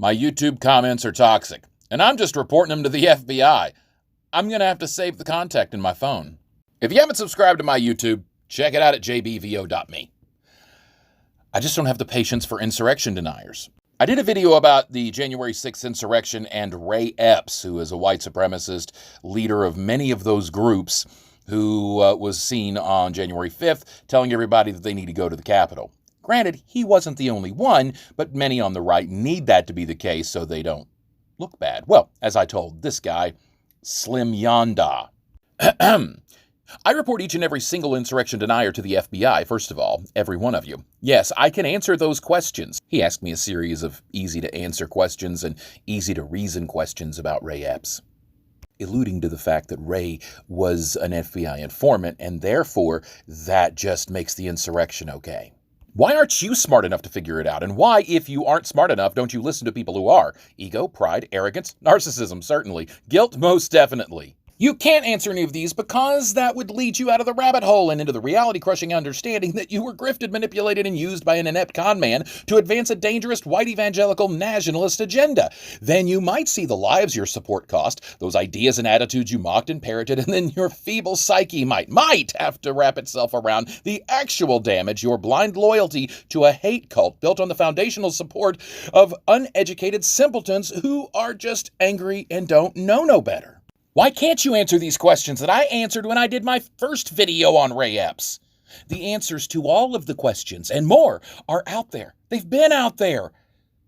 My YouTube comments are toxic, and I'm just reporting them to the FBI. I'm going to have to save the contact in my phone. If you haven't subscribed to my YouTube, check it out at jbvo.me. I just don't have the patience for insurrection deniers. I did a video about the January 6th insurrection and Ray Epps, who is a white supremacist leader of many of those groups, who was seen on January 5th telling everybody that they need to go to the Capitol. Granted, he wasn't the only one, but many on the right need that to be the case so they don't look bad. Well, as I told this guy, Slim Yonda. I report each and every single insurrection denier to the FBI, first of all, every one of you. Yes, I can answer those questions. He asked me a series of easy-to-answer questions and easy-to-reason questions about Ray Epps, alluding to the fact that Ray was an FBI informant, and therefore that just makes the insurrection okay. Why aren't you smart enough to figure it out? And why, if you aren't smart enough, don't you listen to people who are? Ego, pride, arrogance, narcissism, certainly. Guilt, most definitely. You can't answer any of these because that would lead you out of the rabbit hole and into the reality-crushing understanding that you were grifted, manipulated, and used by an inept con man to advance a dangerous white evangelical nationalist agenda. Then you might see the lives your support cost, those ideas and attitudes you mocked and parroted, and then your feeble psyche might have to wrap itself around the actual damage your blind loyalty to a hate cult built on the foundational support of uneducated simpletons who are just angry and don't know no better. Why can't you answer these questions that I answered when I did my first video on Ray Epps? The answers to all of the questions and more are out there. They've been out there.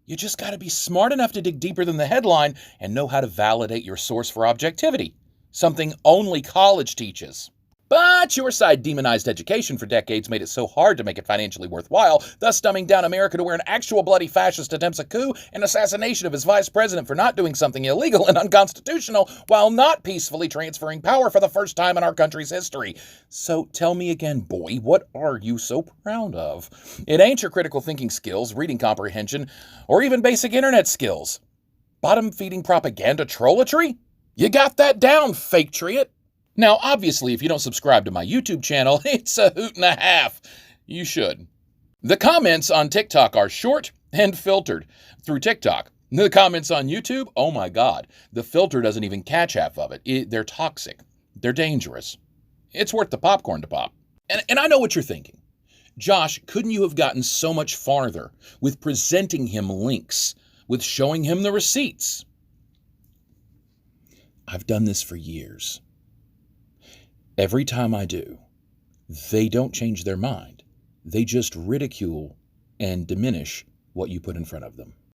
You just got to be smart enough to dig deeper than the headline and know how to validate your source for objectivity, something only college teaches. But your side demonized education for decades made it so hard to make it financially worthwhile, thus dumbing down America to where an actual bloody fascist attempts a coup and assassination of his vice president for not doing something illegal and unconstitutional while not peacefully transferring power for the first time in our country's history. So tell me again, boy, what are you so proud of? It ain't your critical thinking skills, reading comprehension, or even basic internet skills. Bottom-feeding propaganda trollatry? You got that down, FAKETRIOT. Now, obviously, if you don't subscribe to my YouTube channel, it's a hoot and a half. You should. The comments on TikTok are short and filtered through TikTok. The comments on YouTube, oh my God, the filter doesn't even catch half of it. They're toxic. They're dangerous. It's worth the popcorn to pop. And I know what you're thinking. Josh, couldn't you have gotten so much farther with presenting him links, with showing him the receipts? I've done this for years. Every time I do, they don't change their mind. They just ridicule and diminish what you put in front of them.